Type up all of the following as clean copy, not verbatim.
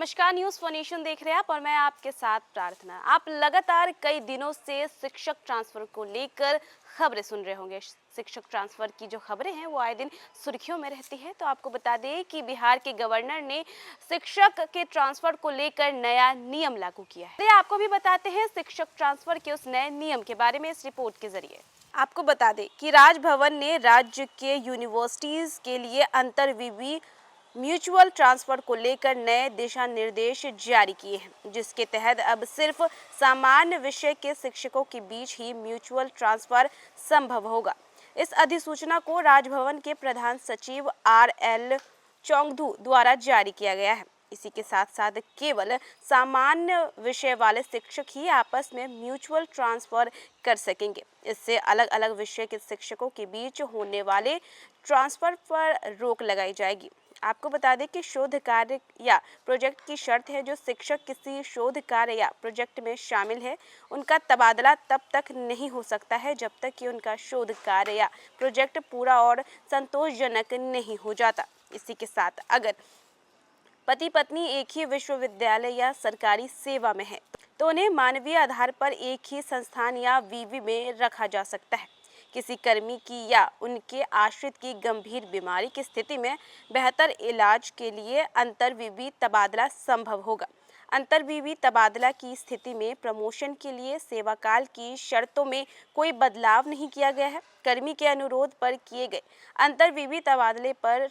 नमस्कार, news for nation देख रहे हैं आप और मैं आपके साथ प्रार्थना। आप लगातार कई दिनों से शिक्षक ट्रांसफर को लेकर खबरें सुन रहे होंगे। शिक्षक ट्रांसफर की जो खबरें हैं वो आए दिन सुर्खियों में रहती है। तो आपको बता दें कि बिहार के गवर्नर ने शिक्षक के ट्रांसफर को लेकर नया नियम लागू किया है। तो आपको भी बताते हैं शिक्षक ट्रांसफर के उस नए नियम के बारे में इस रिपोर्ट के जरिए। आपको बता दें कि राजभवन ने राज्य के यूनिवर्सिटीज के लिए अंतर्विवि म्यूचुअल ट्रांसफर को लेकर नए दिशा निर्देश जारी किए हैं, जिसके तहत अब सिर्फ सामान्य विषय के शिक्षकों के बीच ही म्यूचुअल ट्रांसफर संभव होगा। इस अधिसूचना को राजभवन के प्रधान सचिव RL चोंगधू द्वारा जारी किया गया है। इसी के साथ साथ केवल सामान्य विषय वाले शिक्षक ही आपस में म्यूचुअल ट्रांसफर कर सकेंगे। इससे अलग अलग विषय के शिक्षकों के बीच होने वाले ट्रांसफर पर रोक लगाई जाएगी। आपको बता दें कि शोध कार्य या प्रोजेक्ट की शर्त है जो शिक्षक किसी शोध कार्य या प्रोजेक्ट में शामिल है, उनका तबादला तब तक नहीं हो सकता है जब तक कि उनका शोध कार्य या प्रोजेक्ट पूरा और संतोषजनक नहीं हो जाता। इसी के साथ अगर पति पत्नी एक ही विश्वविद्यालय या सरकारी सेवा में है तो उन्हें मानवीय आधार पर एक ही संस्थान या विवि में रखा जा सकता है। किसी कर्मी की या उनके आश्रित की गंभीर बीमारी की स्थिति में बेहतर इलाज के लिए अंतर्विवि तबादला संभव होगा। अंतर्विवि तबादला की स्थिति में प्रमोशन के लिए सेवाकाल की शर्तों में कोई बदलाव नहीं किया गया है। कर्मी के अनुरोध पर किए गए अंतर्विवि तबादले पर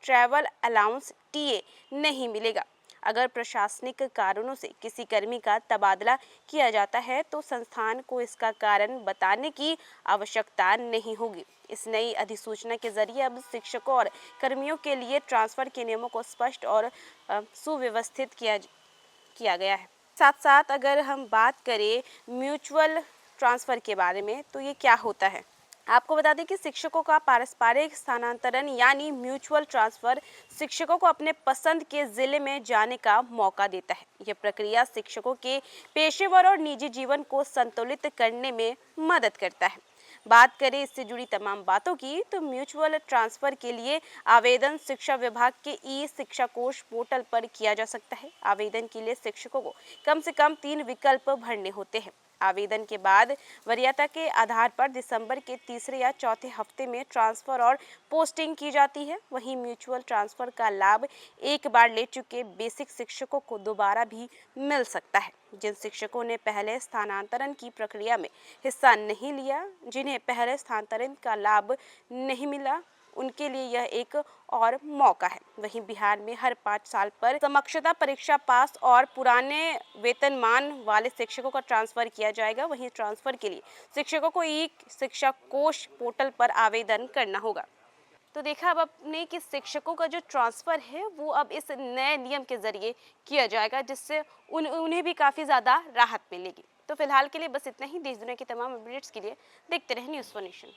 ट्रैवल अलाउंस TA नहीं मिलेगा। अगर प्रशासनिक कारणों से किसी कर्मी का तबादला किया जाता है तो संस्थान को इसका कारण बताने की आवश्यकता नहीं होगी। इस नई अधिसूचना के जरिए अब शिक्षकों और कर्मियों के लिए ट्रांसफर के नियमों को स्पष्ट और सुव्यवस्थित किया गया है। साथ साथ अगर हम बात करें म्यूचुअल ट्रांसफर के बारे में तो ये क्या होता है। आपको बता दें कि शिक्षकों का पारस्परिक स्थानांतरण यानी म्यूचुअल ट्रांसफर शिक्षकों को अपने पसंद के जिले में जाने का मौका देता है। यह प्रक्रिया शिक्षकों के पेशेवर और निजी जीवन को संतुलित करने में मदद करता है। बात करें इससे जुड़ी तमाम बातों की तो म्यूचुअल ट्रांसफर के लिए आवेदन शिक्षा विभाग के शिक्षा कोष पोर्टल पर किया जा सकता है। आवेदन के लिए शिक्षकों को कम से कम 3 विकल्प भरने होते हैं। आवेदन के बाद वरीयता के आधार पर दिसंबर के तीसरे या चौथे हफ्ते में ट्रांसफर और पोस्टिंग की जाती है। वहीं म्यूचुअल ट्रांसफर का लाभ एक बार ले चुके बेसिक शिक्षकों को दोबारा भी मिल सकता है। जिन शिक्षकों ने पहले स्थानांतरण की प्रक्रिया में हिस्सा नहीं लिया, जिन्हें पहले स्थानांतरण का लाभ नहीं मिला, उनके लिए यह एक और मौका है। वहीं बिहार में हर 5 साल पर समकक्षता परीक्षा पास और पुराने वेतनमान वाले शिक्षकों का ट्रांसफर किया जाएगा। वहीं ट्रांसफर के लिए शिक्षकों को शिक्षा कोष पोर्टल पर आवेदन करना होगा। तो देखा अब आपने कि शिक्षकों का जो ट्रांसफर है वो अब इस नए नियम के जरिए किया जाएगा, जिससे उन्हें भी काफ़ी ज़्यादा राहत मिलेगी। तो फिलहाल के लिए बस इतना ही। देश दुनिया की तमाम अपडेट्स के लिए देखते रहें न्यूज़ फॉर नेशन।